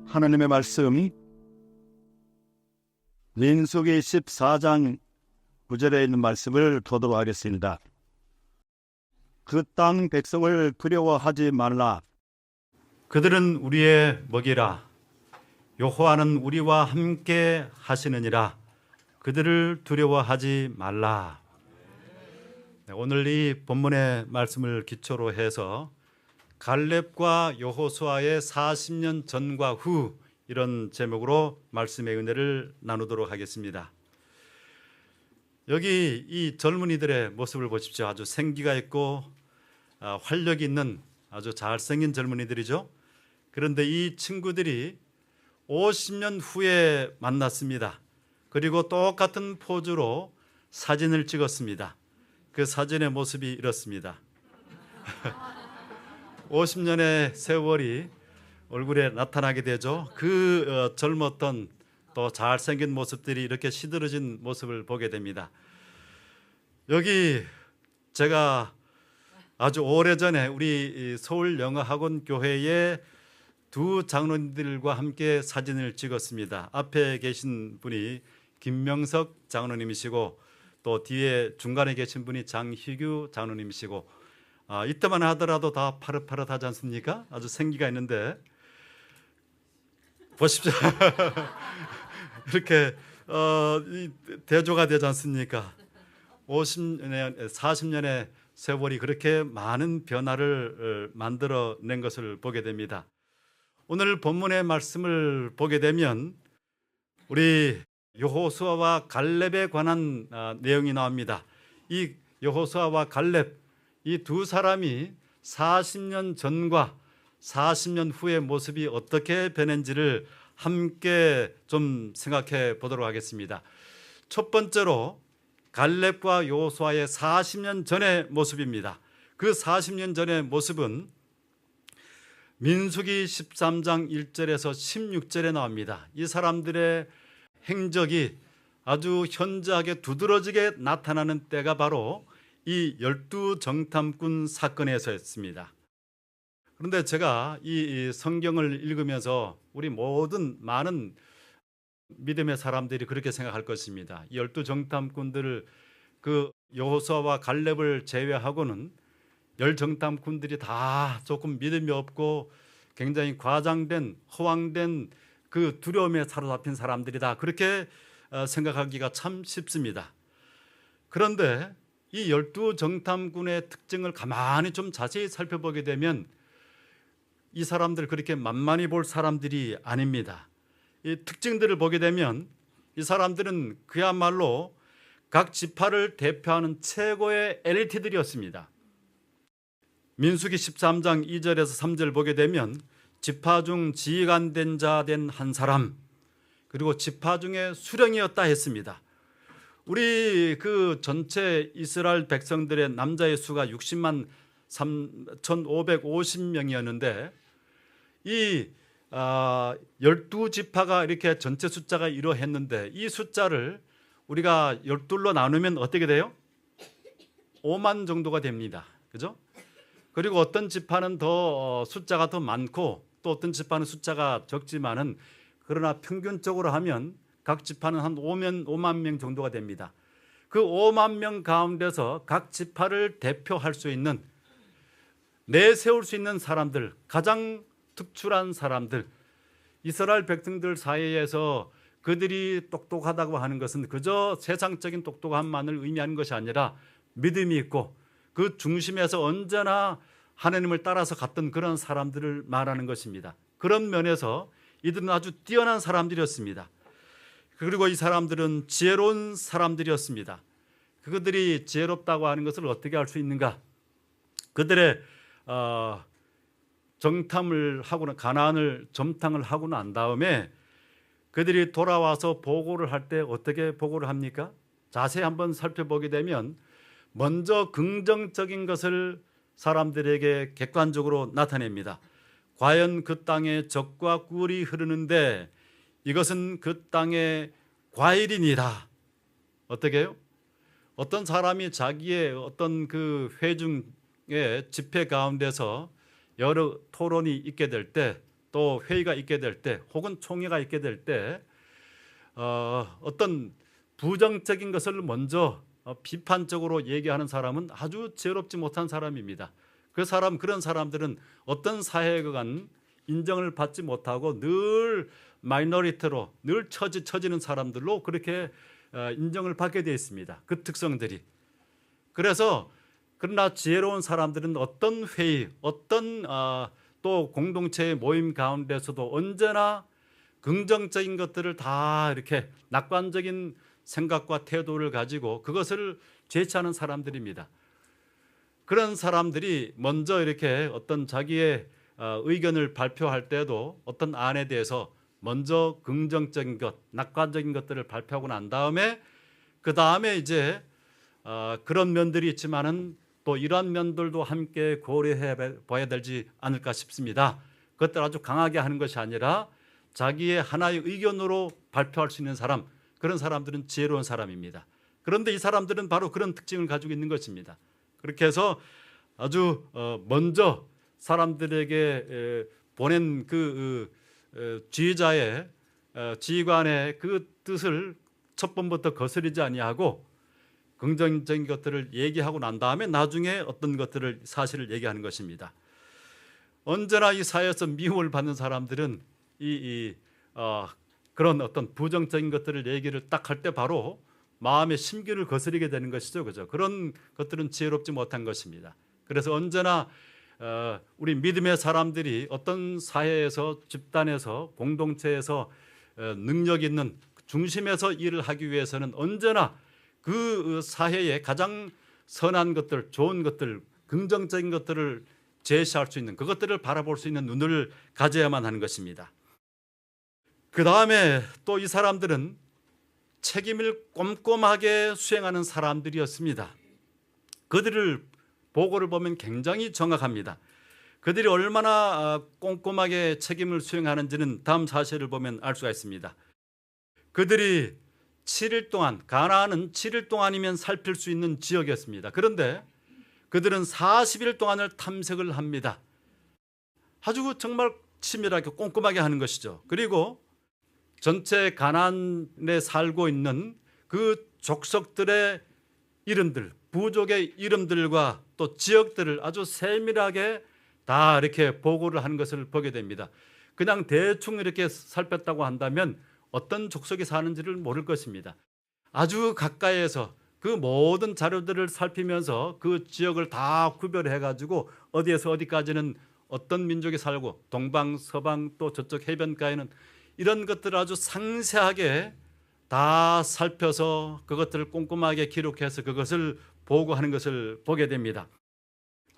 하나님의 말씀 민수기 14장 9절에 있는 말씀을 보도록 하겠습니다. 그 땅 백성을 두려워하지 말라. 그들은 우리의 먹이라. 여호와는 우리와 함께 하시느니라. 그들을 두려워하지 말라. 오늘 이 본문의 말씀을 기초로 해서 갈렙과 여호수아의 40년 전과 후, 이런 제목으로 말씀의 은혜를 나누도록 하겠습니다. 여기 이 젊은이들의 모습을 보십시오. 아주 생기가 있고 활력이 있는 아주 잘생긴 젊은이들이죠. 그런데 이 친구들이 50년 후에 만났습니다. 그리고 똑같은 포즈로 사진을 찍었습니다. 그 사진의 모습이 이렇습니다. 50년의 세월이 얼굴에 나타나게 되죠. 그 젊었던 또 잘생긴 모습들이 이렇게 시들어진 모습을 보게 됩니다. 여기 제가 아주 오래전에 우리 서울영어학원 교회의 두 장로님들과 함께 사진을 찍었습니다. 앞에 계신 분이 김명석 장로님이시고 또 뒤에 중간에 계신 분이 장희규 장로님이시고, 이때만 하더라도 다 파릇파릇하지 않습니까? 아주 생기가 있는데 보십시오. 이렇게 대조가 되지 않습니까? 50년, 40년의 세월이 그렇게 많은 변화를 만들어낸 것을 보게 됩니다. 오늘 본문의 말씀을 보게 되면 우리 여호수아와 갈렙에 관한 내용이 나옵니다. 이 여호수아와 갈렙, 이 두 사람이 40년 전과 40년 후의 모습이 어떻게 변했는지를 함께 좀 생각해 보도록 하겠습니다. 첫 번째로 갈렙과 여호수아의 40년 전의 모습입니다. 그 40년 전의 모습은 민수기 13장 1절에서 16절에 나옵니다. 이 사람들의 행적이 아주 현저하게 두드러지게 나타나는 때가 바로 이 12정탐꾼 사건에서였습니다. 그런데 제가 이 성경을 읽으면서 우리 모든 많은 믿음의 사람들이 그렇게 생각할 것입니다. 이 12정탐꾼들을, 그 여호수아와 갈렙을 제외하고는 10정탐꾼들이 다 조금 믿음이 없고 굉장히 과장된, 허황된 그 두려움에 사로잡힌 사람들이다, 그렇게 생각하기가 참 쉽습니다. 그런데 이 12정탐꾼의 특징을 가만히 좀 자세히 살펴보게 되면 이 사람들 그렇게 만만히 볼 사람들이 아닙니다. 이 특징들을 보게 되면 이 사람들은 그야말로 각 지파를 대표하는 최고의 엘리트들이었습니다. 민수기 13장 2절에서 3절 보게 되면 지파 중 지휘 안 된 자 된 한 사람, 그리고 지파 중에 수령이었다 했습니다. 우리 그 전체 이스라엘 백성들의 남자의 수가 60만 3,550명이었는데 이 12지파가 이렇게 전체 숫자가 이러했는데 이 숫자를 우리가 12로 나누면 어떻게 돼요? 5만 정도가 됩니다. 그죠? 그리고 어떤 지파는 더 숫자가 더 많고 또 어떤 지파는 숫자가 적지만은, 그러나 평균적으로 하면 각 지파는 한 5만 명 정도가 됩니다. 그 5만 명 가운데서 각 지파를 대표할 수 있는, 내세울 수 있는 사람들, 가장 특출한 사람들, 이스라엘 백성들 사이에서 그들이 똑똑하다고 하는 것은 그저 세상적인 똑똑함만을 의미하는 것이 아니라 믿음이 있고 그 중심에서 언제나 하나님을 따라서 갔던 그런 사람들을 말하는 것입니다. 그런 면에서 이들은 아주 뛰어난 사람들이었습니다. 그리고 이 사람들은 지혜로운 사람들이었습니다. 그들이 지혜롭다고 하는 것을 어떻게 알 수 있는가? 그들의 정탐을 하고 가나안을 점탕을 하고 난 다음에 그들이 돌아와서 보고를 할 때 어떻게 보고를 합니까? 자세히 한번 살펴보게 되면 먼저 긍정적인 것을 사람들에게 객관적으로 나타냅니다. 과연 그 땅에 젖과 꿀이 흐르는데 이것은 그 땅의 과일이니라. 어떻게 해요? 어떤 사람이 자기의 어떤 그 회중의 집회 가운데서 여러 토론이 있게 될 때, 또 회의가 있게 될 때, 혹은 총회가 있게 될 때 어떤 부정적인 것을 먼저 비판적으로 얘기하는 사람은 아주 지혜롭지 못한 사람입니다. 그런 사람들은 어떤 사회관 인정을 받지 못하고 늘 마이너리티로, 늘 처지는 사람들로 그렇게 인정을 받게 되어 있습니다. 그 특성들이. 그래서 그러나 지혜로운 사람들은 어떤 회의, 어떤 또 공동체의 모임 가운데서도 언제나 긍정적인 것들을 다 이렇게 낙관적인 생각과 태도를 가지고 그것을 제시하는 사람들입니다. 그런 사람들이 먼저 이렇게 어떤 자기의 의견을 발표할 때도 어떤 안에 대해서 먼저 긍정적인 것, 낙관적인 것들을 발표하고 난 다음에 그 다음에 이제 그런 면들이 있지만은 또 이러한 면들도 함께 고려해 봐야 되지 않을까 싶습니다. 그것들 아주 강하게 하는 것이 아니라 자기의 하나의 의견으로 발표할 수 있는 사람, 그런 사람들은 지혜로운 사람입니다. 그런데 이 사람들은 바로 그런 특징을 가지고 있는 것입니다. 그렇게 해서 아주 먼저 사람들에게 보낸 그 지휘자의 지휘관의 그 뜻을 첫 번부터 거스르지 아니하고 긍정적인 것들을 얘기하고 난 다음에 나중에 어떤 것들을 사실을 얘기하는 것입니다. 언제나 이 사회에서 미움을 받는 사람들은 그런 어떤 부정적인 것들을 얘기를 딱 할 때 바로 마음의 심기를 거스르게 되는 것이죠, 그죠? 그런 것들은 지혜롭지 못한 것입니다. 그래서 언제나 우리 믿음의 사람들이 어떤 사회에서, 집단에서, 공동체에서 능력 있는 중심에서 일을 하기 위해서는 언제나 그 사회에 가장 선한 것들, 좋은 것들, 긍정적인 것들을 제시할 수 있는, 그것들을 바라볼 수 있는 눈을 가져야만 하는 것입니다. 그 다음에 또 이 사람들은 책임을 꼼꼼하게 수행하는 사람들이었습니다. 그들을 보고를 보면 굉장히 정확합니다. 그들이 얼마나 꼼꼼하게 책임을 수행하는지는 다음 사실을 보면 알 수가 있습니다. 그들이 7일 동안, 가나안은 7일 동안이면 살필 수 있는 지역이었습니다. 그런데 그들은 40일 동안을 탐색을 합니다. 아주 정말 치밀하게 꼼꼼하게 하는 것이죠. 그리고 전체 가나안에 살고 있는 그 족속들의 이름들, 부족의 이름들과 또 지역들을 아주 세밀하게 다 이렇게 보고를 하는 것을 보게 됩니다. 그냥 대충 이렇게 살폈다고 한다면 어떤 족속이 사는지를 모를 것입니다. 아주 가까이에서 그 모든 자료들을 살피면서 그 지역을 다 구별해 가지고 어디에서 어디까지는 어떤 민족이 살고, 동방, 서방, 또 저쪽 해변가에는 이런 것들을 아주 상세하게 다 살펴서 그것들을 꼼꼼하게 기록해서 그것을 보고하는 것을 보게 됩니다.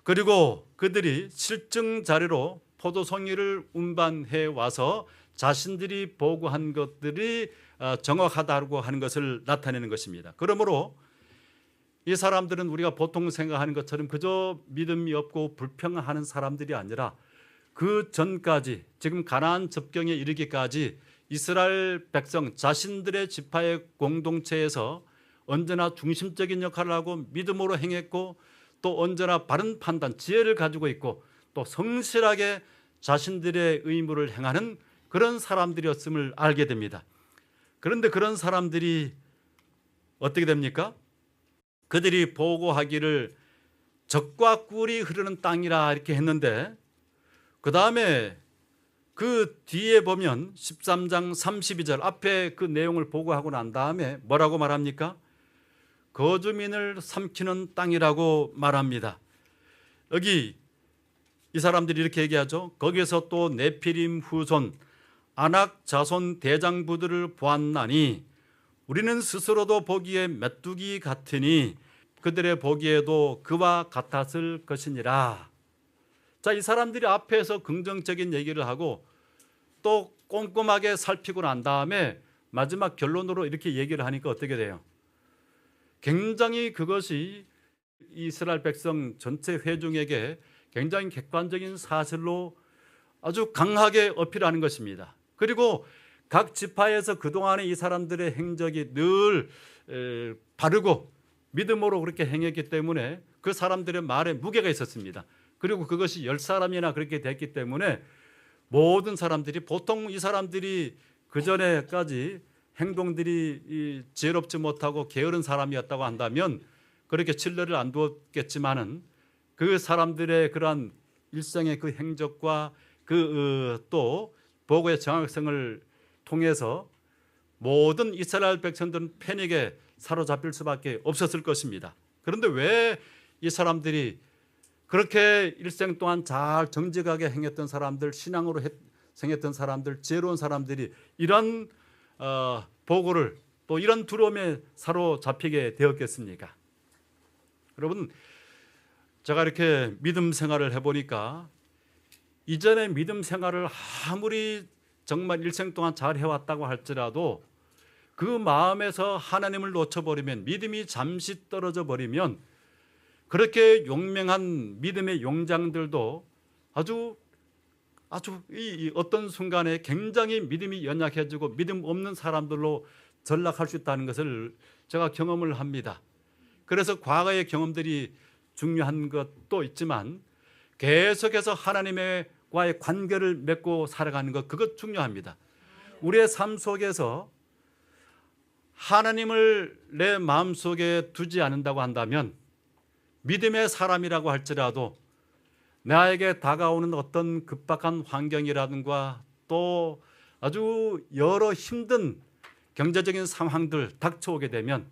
그리고 그들이 실증 자료로 포도송이를 운반해 와서 자신들이 보고한 것들이 정확하다고 하는 것을 나타내는 것입니다. 그러므로 이 사람들은 우리가 보통 생각하는 것처럼 그저 믿음이 없고 불평하는 사람들이 아니라 그 전까지, 지금 가나안 접경에 이르기까지 이스라엘 백성 자신들의 지파의 공동체에서 언제나 중심적인 역할을 하고 믿음으로 행했고, 또 언제나 바른 판단, 지혜를 가지고 있고, 또 성실하게 자신들의 의무를 행하는 그런 사람들이었음을 알게 됩니다. 그런데 그런 사람들이 어떻게 됩니까? 그들이 보고하기를 젖과 꿀이 흐르는 땅이라 이렇게 했는데, 그 다음에 그 뒤에 보면 13장 32절 앞에 그 내용을 보고하고 난 다음에 뭐라고 말합니까? 거주민을 삼키는 땅이라고 말합니다. 여기 이 사람들이 이렇게 얘기하죠. 거기에서 또 네피림 후손 아낙 자손 대장부들을 보았나니 우리는 스스로도 보기에 메뚜기 같으니 그들의 보기에도 그와 같았을 것이니라. 자, 이 사람들이 앞에서 긍정적인 얘기를 하고 또 꼼꼼하게 살피고 난 다음에 마지막 결론으로 이렇게 얘기를 하니까 어떻게 돼요? 굉장히 그것이 이스라엘 백성 전체 회중에게 굉장히 객관적인 사실로 아주 강하게 어필하는 것입니다. 그리고 각 지파에서 그동안의 이 사람들의 행적이 늘 바르고 믿음으로 그렇게 행했기 때문에 그 사람들의 말에 무게가 있었습니다. 그리고 그것이 10사람이나 그렇게 됐기 때문에 모든 사람들이, 보통 이 사람들이 그전에까지 행동들이 지혜롭지 못하고 게으른 사람이었다고 한다면 그렇게 신뢰를 안 두었겠지만은 그 사람들의 그러한 일생의 그 행적과 그 또 보고의 정확성을 통해서 모든 이스라엘 백성들은 패닉에 사로잡힐 수밖에 없었을 것입니다. 그런데 왜 이 사람들이 그렇게 일생 동안 잘 정직하게 행했던 사람들, 신앙으로 생했던 사람들, 지혜로운 사람들이 이런 보고를, 또 이런 두려움에 사로잡히게 되었겠습니까? 여러분, 제가 이렇게 믿음 생활을 해보니까 이전에 믿음 생활을 아무리 정말 일생 동안 잘 해왔다고 할지라도 그 마음에서 하나님을 놓쳐버리면, 믿음이 잠시 떨어져 버리면 그렇게 용맹한 믿음의 용장들도 아주 이 어떤 순간에 굉장히 믿음이 연약해지고 믿음 없는 사람들로 전락할 수 있다는 것을 제가 경험을 합니다. 그래서 과거의 경험들이 중요한 것도 있지만 계속해서 하나님과의 관계를 맺고 살아가는 것, 그것 중요합니다. 우리의 삶 속에서 하나님을 내 마음속에 두지 않는다고 한다면, 믿음의 사람이라고 할지라도 나에게 다가오는 어떤 급박한 환경이라든가 또 아주 여러 힘든 경제적인 상황들 닥쳐오게 되면,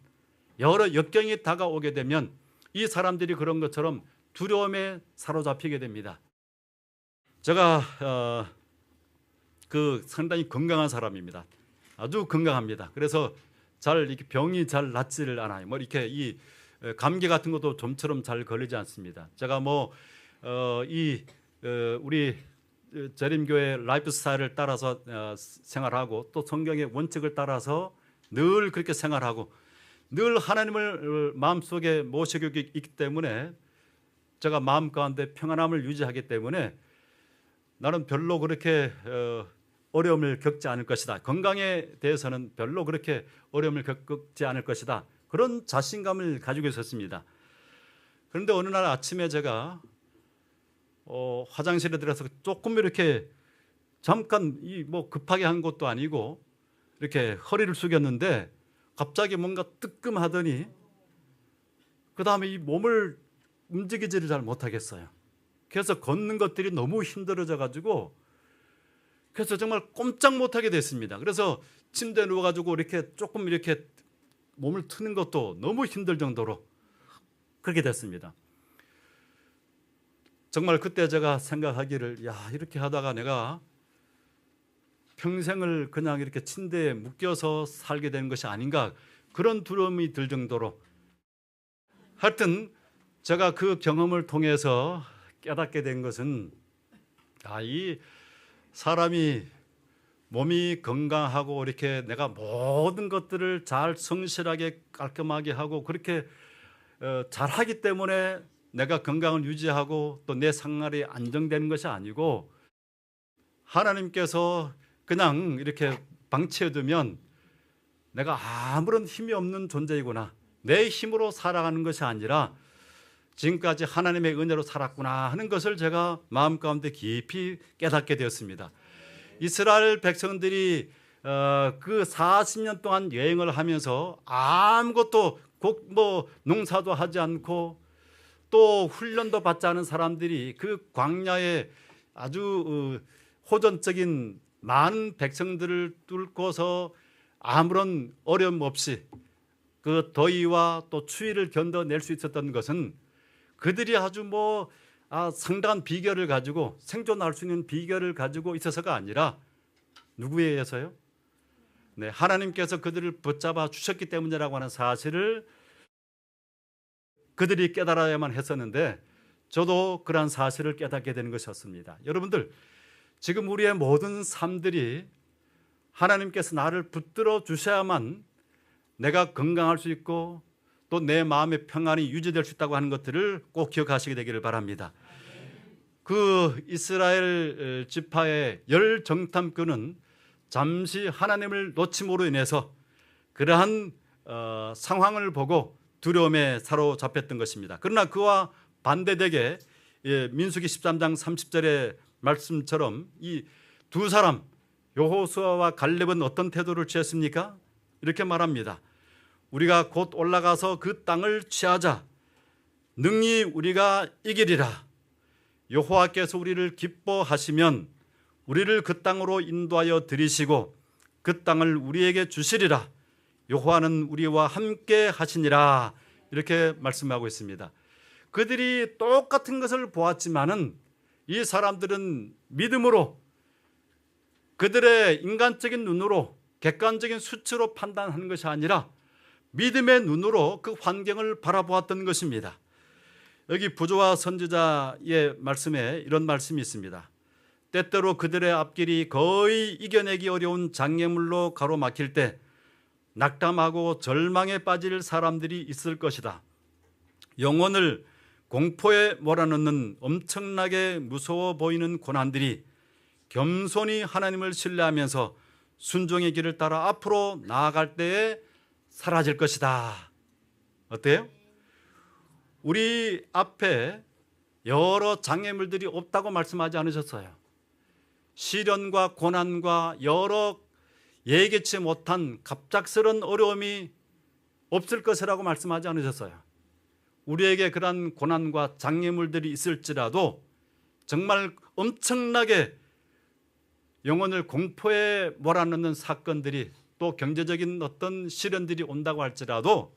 여러 역경이 다가오게 되면 이 사람들이 그런 것처럼 두려움에 사로잡히게 됩니다. 제가 상당히 건강한 사람입니다. 아주 건강합니다. 그래서 잘 이렇게 병이 잘 낫지를 않아요. 뭐 이렇게 이 감기 같은 것도 좀처럼 잘 걸리지 않습니다. 제가 우리 재림교회 라이프 스타일을 따라서 생활하고 또 성경의 원칙을 따라서 늘 그렇게 생활하고 늘 하나님을 마음속에 모시고 있기 때문에 제가 마음 가운데 평안함을 유지하기 때문에 나는 별로 그렇게 어려움을 겪지 않을 것이다. 건강에 대해서는 별로 그렇게 어려움을 겪지 않을 것이다. 그런 자신감을 가지고 있었습니다. 그런데 어느 날 아침에 제가 화장실에 들어서 조금 이렇게 잠깐 급하게 한 것도 아니고 이렇게 허리를 숙였는데 갑자기 뭔가 뜨끔하더니 그 다음에 이 몸을 움직이지를 잘 못하겠어요. 그래서 걷는 것들이 너무 힘들어져 가지고 그래서 정말 꼼짝 못하게 됐습니다. 그래서 침대에 누워가지고 이렇게 조금 이렇게 몸을 트는 것도 너무 힘들 정도로 그렇게 됐습니다. 정말 그때 제가 생각하기를, 이렇게 하다가 내가 평생을 그냥 이렇게 침대에 묶여서 살게 되는 것이 아닌가, 그런 두려움이 들 정도로. 하여튼 제가 그 경험을 통해서 깨닫게 된 것은 이 사람이 몸이 건강하고 이렇게 내가 모든 것들을 잘 성실하게 깔끔하게 하고 그렇게 잘하기 때문에 내가 건강을 유지하고 또 내 생활이 안정되는 것이 아니고, 하나님께서 그냥 이렇게 방치해두면 내가 아무런 힘이 없는 존재이구나, 내 힘으로 살아가는 것이 아니라 지금까지 하나님의 은혜로 살았구나 하는 것을 제가 마음 가운데 깊이 깨닫게 되었습니다. 이스라엘 백성들이 그 40년 동안 여행을 하면서 아무것도 농사도 하지 않고 또 훈련도 받지 않은 사람들이 그 광야에 아주 호전적인 많은 백성들을 뚫고서 아무런 어려움 없이 그 더위와 또 추위를 견뎌낼 수 있었던 것은 그들이 아주 상당한 비결을 가지고 생존할 수 있는 비결을 가지고 있어서가 아니라 누구에 의해서요? 네, 하나님께서 그들을 붙잡아 주셨기 때문이라고 하는 사실을 그들이 깨달아야만 했었는데, 저도 그러한 사실을 깨닫게 되는 것이었습니다. 여러분들, 지금 우리의 모든 삶들이 하나님께서 나를 붙들어 주셔야만 내가 건강할 수 있고 또 내 마음의 평안이 유지될 수 있다고 하는 것들을 꼭 기억하시게 되기를 바랍니다. 그 이스라엘 지파의 열 정탐꾼은 잠시 하나님을 놓침으로 인해서 그러한 상황을 보고 두려움에 사로잡혔던 것입니다. 그러나 그와 반대되게 민수기 13장 30절의 말씀처럼 이 두 사람 여호수아와 갈렙은 어떤 태도를 취했습니까? 이렇게 말합니다. 우리가 곧 올라가서 그 땅을 취하자. 능히 우리가 이기리라. 여호와께서 우리를 기뻐하시면 우리를 그 땅으로 인도하여 들이시고 그 땅을 우리에게 주시리라. 여호와는 우리와 함께 하시니라. 이렇게 말씀하고 있습니다. 그들이 똑같은 것을 보았지만은 이 사람들은 믿음으로 그들의 인간적인 눈으로 객관적인 수치로 판단하는 것이 아니라 믿음의 눈으로 그 환경을 바라보았던 것입니다. 여기 부조와 선지자의 말씀에 이런 말씀이 있습니다. 때때로 그들의 앞길이 거의 이겨내기 어려운 장애물로 가로막힐 때 낙담하고 절망에 빠질 사람들이 있을 것이다. 영혼을 공포에 몰아넣는 엄청나게 무서워 보이는 고난들이 겸손히 하나님을 신뢰하면서 순종의 길을 따라 앞으로 나아갈 때에 사라질 것이다. 어때요? 우리 앞에 여러 장애물들이 없다고 말씀하지 않으셨어요. 시련과 고난과 여러 예기치 못한 갑작스런 어려움이 없을 것이라고 말씀하지 않으셨어요. 우리에게 그러한 고난과 장애물들이 있을지라도 정말 엄청나게 영혼을 공포에 몰아넣는 사건들이 또 경제적인 어떤 시련들이 온다고 할지라도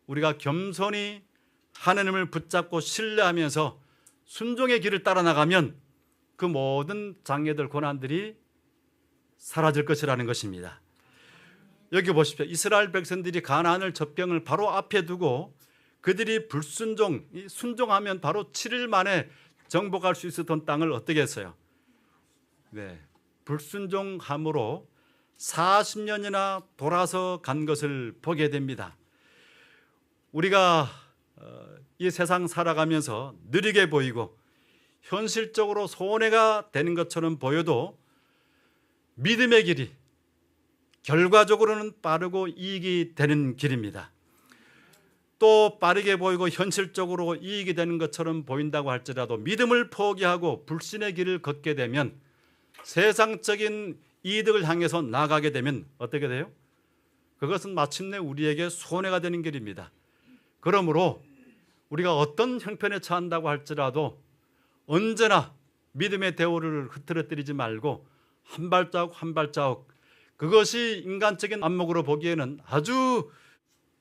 우리가 겸손히 하나님을 붙잡고 신뢰하면서 순종의 길을 따라 나가면 그 모든 장애들, 고난들이 사라질 것이라는 것입니다. 여기 보십시오. 이스라엘 백성들이 가나안을 접경을 바로 앞에 두고 그들이 순종하면 바로 7일 만에 정복할 수 있었던 땅을 어떻게 했어요? 불순종함으로 40년이나 돌아서 간 것을 보게 됩니다. 우리가 이 세상 살아가면서 느리게 보이고 현실적으로 손해가 되는 것처럼 보여도 믿음의 길이 결과적으로는 빠르고 이익이 되는 길입니다. 또 빠르게 보이고 현실적으로 이익이 되는 것처럼 보인다고 할지라도 믿음을 포기하고 불신의 길을 걷게 되면 세상적인 이득을 향해서 나가게 되면 어떻게 돼요? 그것은 마침내 우리에게 손해가 되는 길입니다. 그러므로 우리가 어떤 형편에 처한다고 할지라도 언제나 믿음의 대오를 흐트러뜨리지 말고 한 발자국 한 발자국, 그것이 인간적인 안목으로 보기에는 아주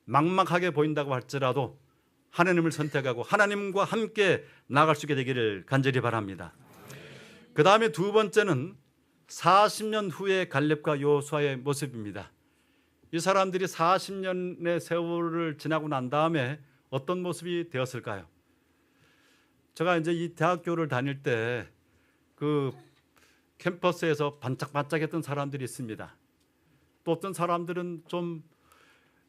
막막하게 보인다고 할지라도 하나님을 선택하고 하나님과 함께 나아갈 수 있게 되기를 간절히 바랍니다. 그 다음에 두 번째는 40년 후의 갈렙과 여호수아의 모습입니다. 이 사람들이 40년의 세월을 지나고 난 다음에 어떤 모습이 되었을까요? 제가 이제 이 대학교를 다닐 때 그 캠퍼스에서 반짝반짝했던 사람들이 있습니다. 또 어떤 사람들은 좀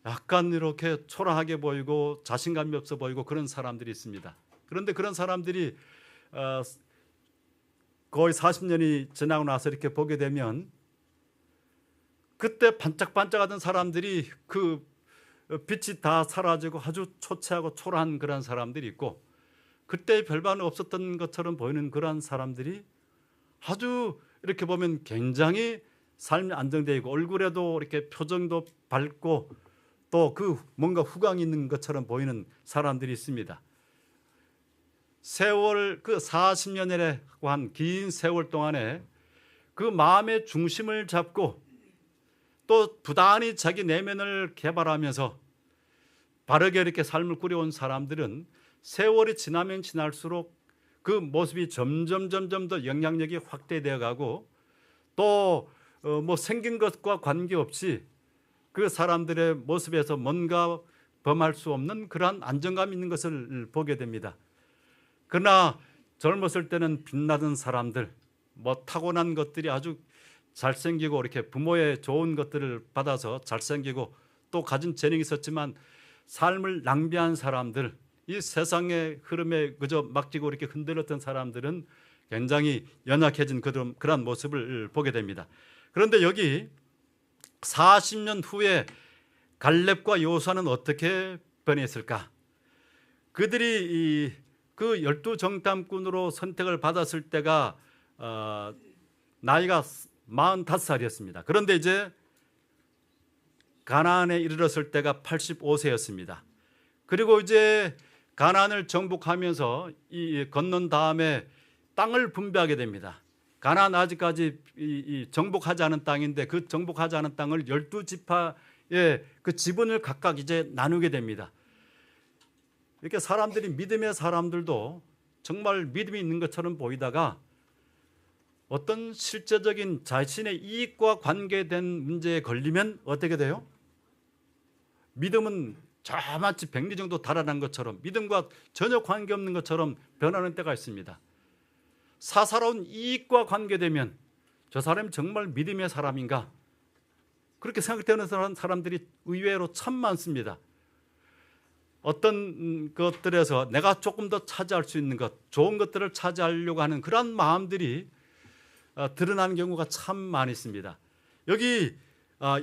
약간 이렇게 초라하게 보이고 자신감이 없어 보이고 그런 사람들이 있습니다. 그런데 그런 사람들이 거의 40년이 지나고 나서 이렇게 보게 되면 그때 반짝반짝하던 사람들이 그 빛이 다 사라지고 아주 초췌하고 초라한 그런 사람들이 있고, 그때 별반 없었던 것처럼 보이는 그런 사람들이 아주 이렇게 보면 굉장히 삶이 안정되어 있고 얼굴에도 이렇게 표정도 밝고 또 그 뭔가 후광이 있는 것처럼 보이는 사람들이 있습니다. 세월, 그 40년이라고 한 긴 세월 동안에 그 마음의 중심을 잡고 또 부단히 자기 내면을 개발하면서 바르게 이렇게 삶을 꾸려온 사람들은 세월이 지나면 지날수록 그 모습이 점점 더 영향력이 확대되어 가고 또 뭐 생긴 것과 관계없이 그 사람들의 모습에서 뭔가 범할 수 없는 그러한 안정감 있는 것을 보게 됩니다. 그러나 젊었을 때는 빛나던 사람들, 뭐 타고난 것들이 아주 잘생기고 이렇게 부모의 좋은 것들을 받아서 잘생기고 또 가진 재능이 있었지만 삶을 낭비한 사람들, 이 세상의 흐름에 그저 맡기고 이렇게 흔들렸던 사람들은 굉장히 연약해진 그런 모습을 보게 됩니다. 그런데 여기 40년 후에 갈렙과 여호수아는 어떻게 변했을까? 그들이 그 12정탐꾼으로 선택을 받았을 때가 나이가 45살이었습니다. 그런데 이제 가나안에 이르렀을 때가 85세였습니다. 그리고 이제 가나안을 정복하면서 건넌 다음에 땅을 분배하게 됩니다. 가나안 아직까지 정복하지 않은 땅인데 그 정복하지 않은 땅을 12지파의 그 지분을 각각 이제 나누게 됩니다. 이렇게 사람들이 믿음의 사람들도 정말 믿음이 있는 것처럼 보이다가 어떤 실제적인 자신의 이익과 관계된 문제에 걸리면 어떻게 돼요? 믿음은 저마치 백리 정도 달아난 것처럼 믿음과 전혀 관계없는 것처럼 변하는 때가 있습니다. 사사로운 이익과 관계되면 저 사람이 정말 믿음의 사람인가? 그렇게 생각되는 사람들이 의외로 참 많습니다. 어떤 것들에서 내가 조금 더 차지할 수 있는 것, 좋은 것들을 차지하려고 하는 그런 마음들이 드러나는 경우가 참 많이 있습니다. 여기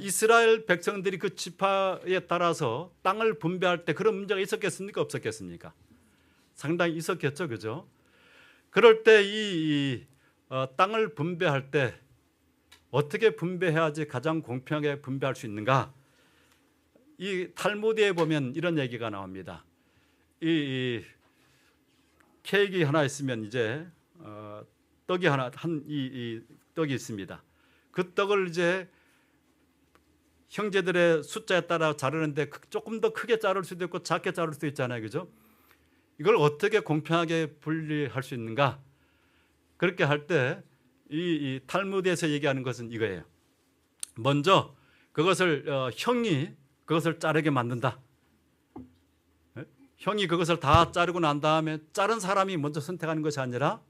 이스라엘 백성들이 그 지파에 따라서 땅을 분배할 때 그런 문제가 있었겠습니까? 없었겠습니까? 상당히 있었겠죠, 그죠? 그럴 때 이 땅을 분배할 때 어떻게 분배해야지 가장 공평하게 분배할 수 있는가? 이 탈무드에 보면 이런 얘기가 나옵니다. 이 케이크 하나 있으면 이제 떡이 이 떡이 있습니다. 그 떡을 이제 형제들의 숫자에 따라 자르는데 조금 더 크게 자를 수도 있고 작게 자를 수도 있잖아요, 그죠? 이걸 어떻게 공평하게 분리할 수 있는가? 그렇게 할 때 이 탈무드에서 얘기하는 것은 이거예요. 먼저 그것을 형이 그것을 자르게 만든다. 형이 그것을 다 자르고 난 다음에 자른 사람이 먼저 선택하는 것이 아니라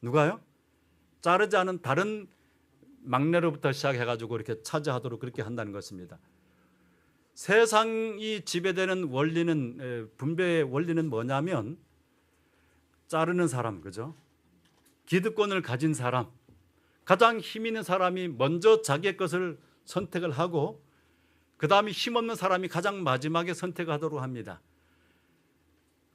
누가요? 자르지 않은 다른 막내로부터 시작해가지고 이렇게 차지하도록 그렇게 한다는 것입니다. 세상이 지배되는 원리는 분배의 원리는 뭐냐면 자르는 사람, 그죠? 기득권을 가진 사람, 가장 힘 있는 사람이 먼저 자기의 것을 선택을 하고 그 다음에 힘없는 사람이 가장 마지막에 선택하도록 합니다.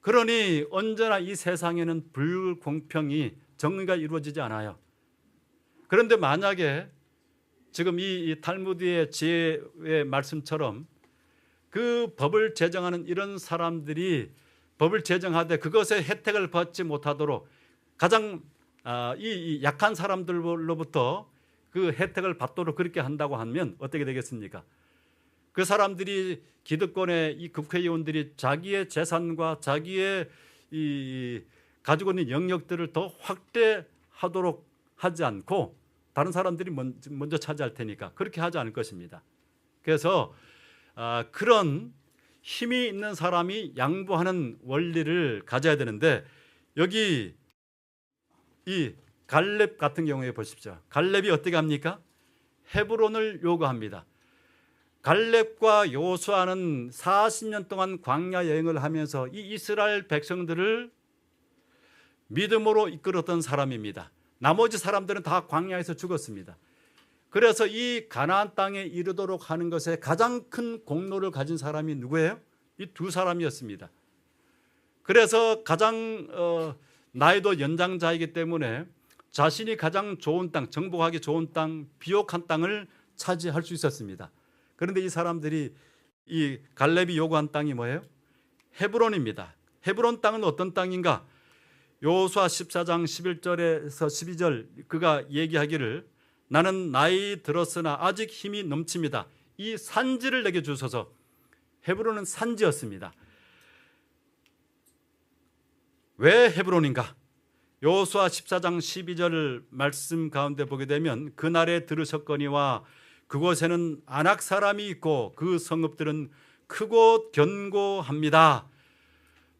그러니 언제나 이 세상에는 불공평이 정의가 이루어지지 않아요. 그런데 만약에 지금 이 탈무드의 지혜의 말씀처럼 그 법을 제정하는 이런 사람들이 법을 제정하되 그것의 혜택을 받지 못하도록 가장 이 약한 사람들로부터 그 혜택을 받도록 그렇게 한다고 하면 어떻게 되겠습니까? 그 사람들이 기득권의 이 국회의원들이 자기의 재산과 자기의 이 가지고 있는 영역들을 더 확대하도록 하지 않고 다른 사람들이 먼저 차지할 테니까 그렇게 하지 않을 것입니다. 그래서 그런 힘이 있는 사람이 양보하는 원리를 가져야 되는데 여기 이 갈렙 같은 경우에 보십시오. 갈렙이 어떻게 합니까? 헤브론을 요구합니다. 갈렙과 여호수아는 40년 동안 광야 여행을 하면서 이 이스라엘 백성들을 믿음으로 이끌었던 사람입니다. 나머지 사람들은 다 광야에서 죽었습니다. 그래서 이 가나안 땅에 이르도록 하는 것에 가장 큰 공로를 가진 사람이 누구예요? 이 두 사람이었습니다. 그래서 가장 나이도 연장자이기 때문에 자신이 가장 좋은 땅, 정복하기 좋은 땅, 비옥한 땅을 차지할 수 있었습니다. 그런데 이 사람들이 이 갈렙이 요구한 땅이 뭐예요? 헤브론입니다. 헤브론 땅은 어떤 땅인가? 여호수아 14장 11절에서 12절 그가 얘기하기를 나는 나이 들었으나 아직 힘이 넘칩니다. 이 산지를 내게 주소서. 헤브론은 산지였습니다. 왜 헤브론인가? 여호수아 14장 12절 말씀 가운데 보게 되면 그날에 들으셨거니와 그곳에는 아낙 사람이 있고 그 성읍들은 크고 견고합니다.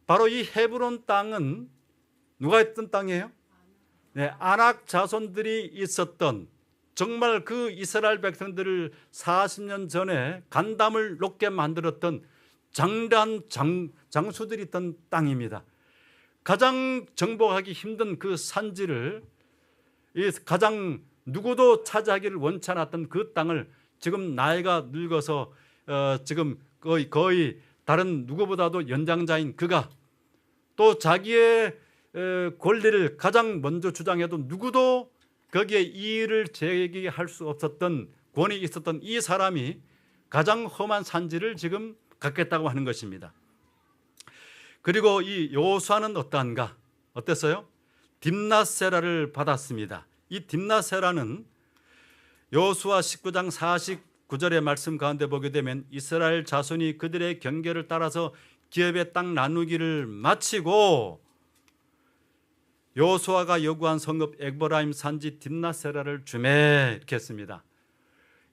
바로 이 헤브론 땅은 누가 있던 땅이에요? 네, 아낙 자손들이 있었던 정말 그 이스라엘 백성들을 40년 전에 간담을 높게 만들었던 장대한 장수들이 있던 땅입니다. 가장 정복하기 힘든 그 산지를 가장 누구도 차지하기를 원치 않았던 그 땅을 지금 나이가 늙어서 지금 거의 다른 누구보다도 연장자인 그가 또 자기의 권리를 가장 먼저 주장해도 누구도 거기에 이의를 제기할 수 없었던 권위 있었던 이 사람이 가장 험한 산지를 지금 갖겠다고 하는 것입니다. 그리고 이 여호수아는 어떠한가? 어땠어요? 딥낫세라를 받았습니다. 이 딥낫세라는 여호수아 19장 49절의 말씀 가운데 보게 되면 이스라엘 자손이 그들의 경계를 따라서 기업의 땅 나누기를 마치고 여호수아가 요구한 성읍 에브라임 산지 딥낫세라를 주매 이렇게 했습니다.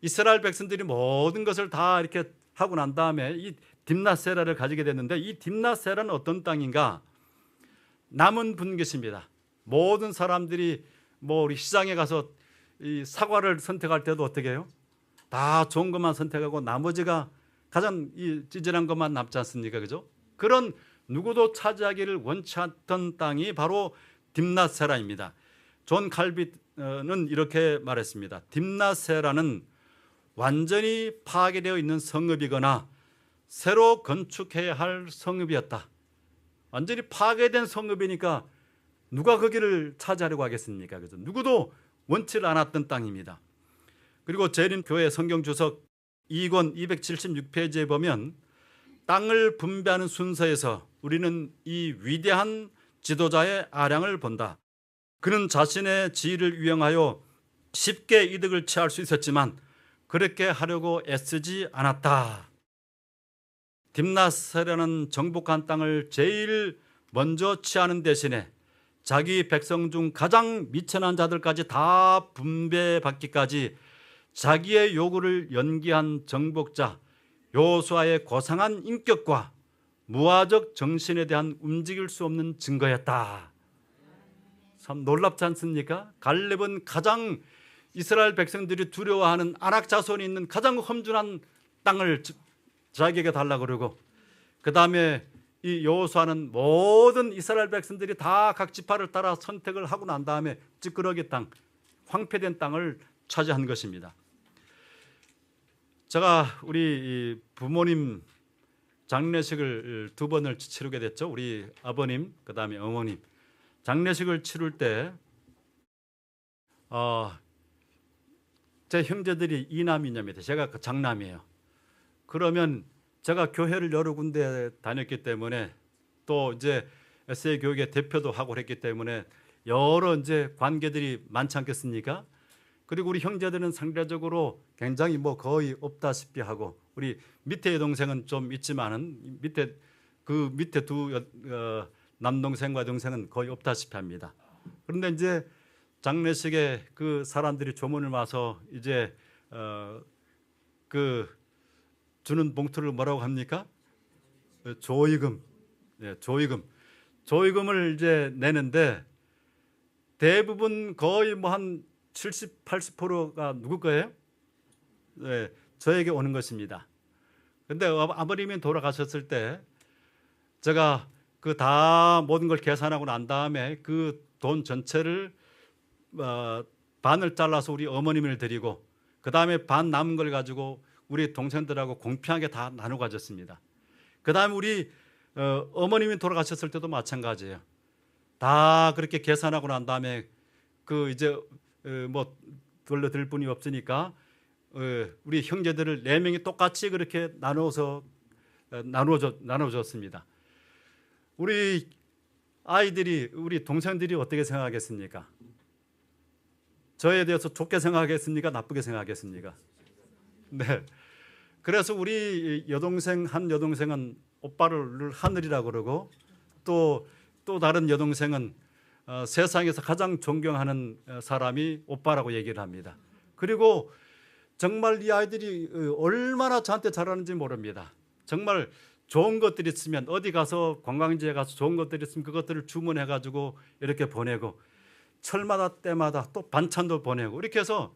이스라엘 백성들이 모든 것을 다 이렇게 하고 난 다음에 이 딥낫세라를 가지게 됐는데 이 딥낫세라는 어떤 땅인가? 남은 분깃입니다. 모든 사람들이 우리 시장에 가서 이 사과를 선택할 때도 어떻게 해요? 다 좋은 것만 선택하고 나머지가 가장 이 찌질한 것만 남지 않습니까? 그죠? 그런 누구도 차지하기를 원치 않던 땅이 바로 딥낫세라입니다. 존 칼빈은 이렇게 말했습니다. 딥낫세라는 완전히 파괴되어 있는 성읍이거나 새로 건축해야 할 성읍이었다. 완전히 파괴된 성읍이니까 누가 거기를 차지하려고 하겠습니까? 그죠? 누구도 원치를 않았던 땅입니다. 그리고 재림교회 성경주석 2권 276페이지에 보면 땅을 분배하는 순서에서 우리는 이 위대한 지도자의 아량을 본다. 그는 자신의 지위를 이용하여 쉽게 이득을 취할 수 있었지만 그렇게 하려고 애쓰지 않았다. 딥낫세라는 정복한 땅을 제일 먼저 취하는 대신에 자기 백성 중 가장 미천한 자들까지 다 분배받기까지 자기의 요구를 연기한 정복자 여호수아의 고상한 인격과 무화적 정신에 대한 움직일 수 없는 증거였다. 참 놀랍지 않습니까? 갈렙은 가장 이스라엘 백성들이 두려워하는 아낙 자손이 있는 가장 험준한 땅을 자기에게 달라고 그러고 그 다음에 이 여호수아는 모든 이스라엘 백성들이 다 각 지파를 따라 선택을 하고 난 다음에 찌끄러기 땅, 황폐된 땅을 차지한 것입니다. 제가 우리 부모님 장례식을 2번을 치르게 됐죠. 우리 아버님, 그 다음에 어머님 장례식을 치를 때 제 형제들이 이남이녀입니다. 제가 장남이에요. 그러면 제가 교회를 여러 군데 다녔기 때문에 또 이제 SA 교육의 대표도 하고 했기 때문에 여러 이제 관계들이 많지 않겠습니까? 그리고 우리 형제들은 상대적으로 굉장히 거의 없다시피 하고 우리 밑에 여동생은 좀 있지만은 밑에 두 남동생과 여동생은 거의 없다시피 합니다. 그런데 이제 장례식에 그 사람들이 조문을 와서 이제 그 주는 봉투를 뭐라고 합니까? 조의금. 네, 조의금을 이제 내는데 대부분 거의 한 70, 80%가 누구 거예요? 네, 저에게 오는 것입니다. 근데 아버님이 돌아가셨을 때 제가 그 다 모든 걸 계산하고 난 다음에 그 돈 전체를 반을 잘라서 우리 어머님을 드리고 그 다음에 반 남은 걸 가지고 우리 동생들하고 공평하게 다 나눠 가졌습니다. 그 다음에 우리 어머님이 돌아가셨을 때도 마찬가지예요. 다 그렇게 계산하고 난 다음에 그 이제 돌려드릴 분이 없으니까 우리 형제들을 4명이 똑같이 그렇게 나눠줬습니다. 우리 아이들이 우리 동생들이 어떻게 생각하겠습니까? 저에 대해서 좋게 생각하겠습니까? 나쁘게 생각하겠습니까? 네. 그래서 우리 한 여동생은 오빠를 하늘이라고 그러고 또 다른 여동생은 세상에서 가장 존경하는 사람이 오빠라고 얘기를 합니다. 그리고 정말 이 아이들이 얼마나 저한테 잘하는지 모릅니다. 정말 좋은 것들이 있으면 어디 가서 관광지에 가서 좋은 것들이 있으면 그것들을 주문해 가지고 이렇게 보내고 철마다 때마다 또 반찬도 보내고 이렇게 해서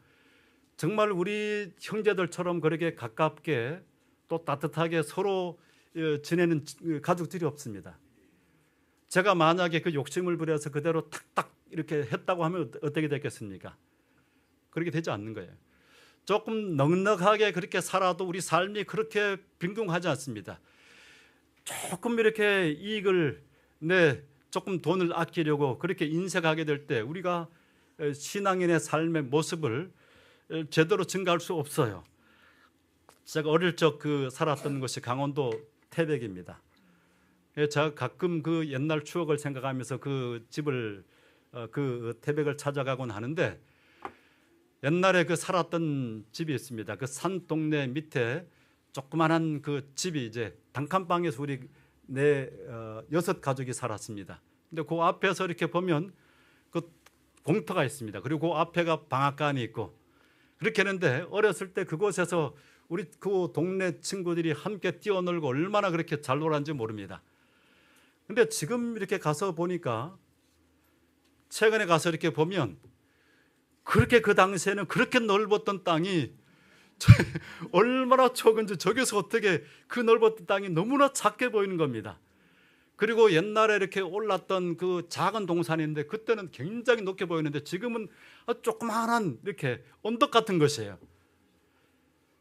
정말 우리 형제들처럼 그렇게 가깝게 또 따뜻하게 서로 지내는 가족들이 없습니다. 제가 만약에 그 욕심을 부려서 그대로 탁탁 이렇게 했다고 하면 어떻게 됐겠습니까? 그렇게 되지 않는 거예요. 조금 넉넉하게 그렇게 살아도 우리 삶이 그렇게 빈궁하지 않습니다. 조금 이렇게 이익을 조금 돈을 아끼려고 그렇게 인색하게 될 때 우리가 신앙인의 삶의 모습을 제대로 증가할 수 없어요. 제가 어릴 적 살았던 곳이 강원도 태백입니다. 제가 가끔 그 옛날 추억을 생각하면서 그 집을 그 태백을 찾아가곤 하는데, 옛날에 살았던 집이 있습니다. 그 산 동네 밑에 조그만한 그 집이 이제 단칸방에서 우리 여섯 가족이 살았습니다. 근데 그 앞에서 이렇게 보면 그 공터가 있습니다. 그리고 그 앞에가 방앗간이 있고 그렇게 했는데, 어렸을 때 그곳에서 우리 그 동네 친구들이 함께 뛰어놀고 얼마나 그렇게 잘 놀았는지 모릅니다. 근데 지금 이렇게 가서 보니까, 최근에 가서 이렇게 보면 그렇게 그 당시에는 그렇게 넓었던 땅이 얼마나 적은지, 저기서 어떻게 그 넓었던 땅이 너무나 작게 보이는 겁니다. 그리고 옛날에 이렇게 올랐던 그 작은 동산인데 그때는 굉장히 높게 보이는데 지금은 조그마한 이렇게 언덕 같은 것이에요.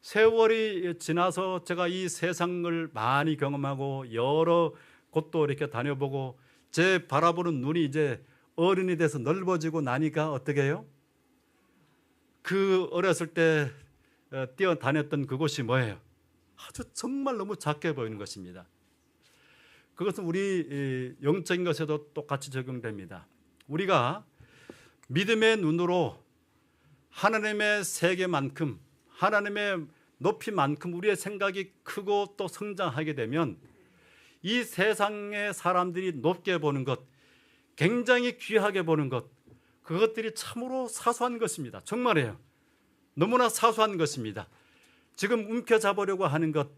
세월이 지나서 제가 이 세상을 많이 경험하고 여러 곳도 이렇게 다녀보고 제 바라보는 눈이 이제 어른이 돼서 넓어지고 나니까 어떻게 해요? 그 어렸을 때 뛰어다녔던 그곳이 뭐예요? 아주 정말 너무 작게 보이는 것입니다. 그것은 우리 영적인 것에도 똑같이 적용됩니다. 우리가 믿음의 눈으로 하나님의 세계만큼, 하나님의 높이만큼 우리의 생각이 크고 또 성장하게 되면 이 세상의 사람들이 높게 보는 것, 굉장히 귀하게 보는 것, 그것들이 참으로 사소한 것입니다. 정말이에요. 너무나 사소한 것입니다. 지금 움켜잡으려고 하는 것,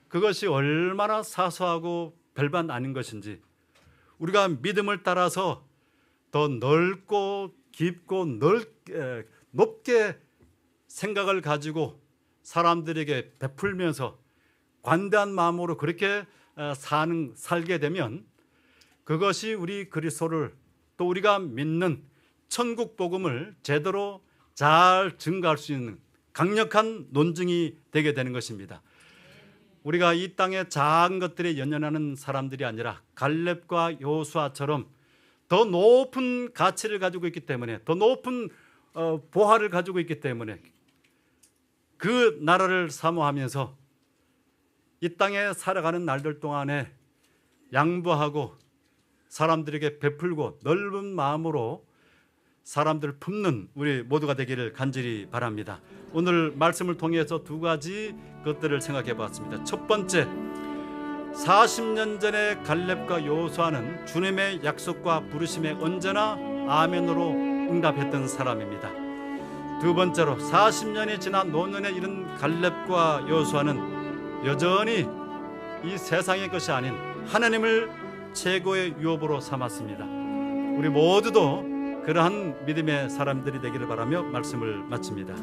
그것이 얼마나 사소하고 별반 아닌 것인지, 우리가 믿음을 따라서 더 넓고 깊고 높게 생각을 가지고 사람들에게 베풀면서 관대한 마음으로 그렇게 살게 되면, 그것이 우리 그리스도를, 또 우리가 믿는 천국 복음을 제대로 잘 증거할 수 있는 강력한 논증이 되게 되는 것입니다. 우리가 이 땅의 작은 것들에 연연하는 사람들이 아니라 갈렙과 여호수아처럼 더 높은 가치를 가지고 있기 때문에, 더 높은 보화를 가지고 있기 때문에 그 나라를 사모하면서 이 땅에 살아가는 날들 동안에 양보하고 사람들에게 베풀고 넓은 마음으로 사람들을 품는 우리 모두가 되기를 간절히 바랍니다. 오늘 말씀을 통해서 두 가지 것들을 생각해 봤습니다. 첫 번째, 40년 전에 갈렙과 여호수아는 주님의 약속과 부르심에 언제나 아멘으로 응답했던 사람입니다. 두 번째로, 40년이 지난 노년에 이른 갈렙과 여호수아는 여전히 이 세상의 것이 아닌 하나님을 최고의 유업으로 삼았습니다. 우리 모두도 그러한 믿음의 사람들이 되기를 바라며 말씀을 마칩니다.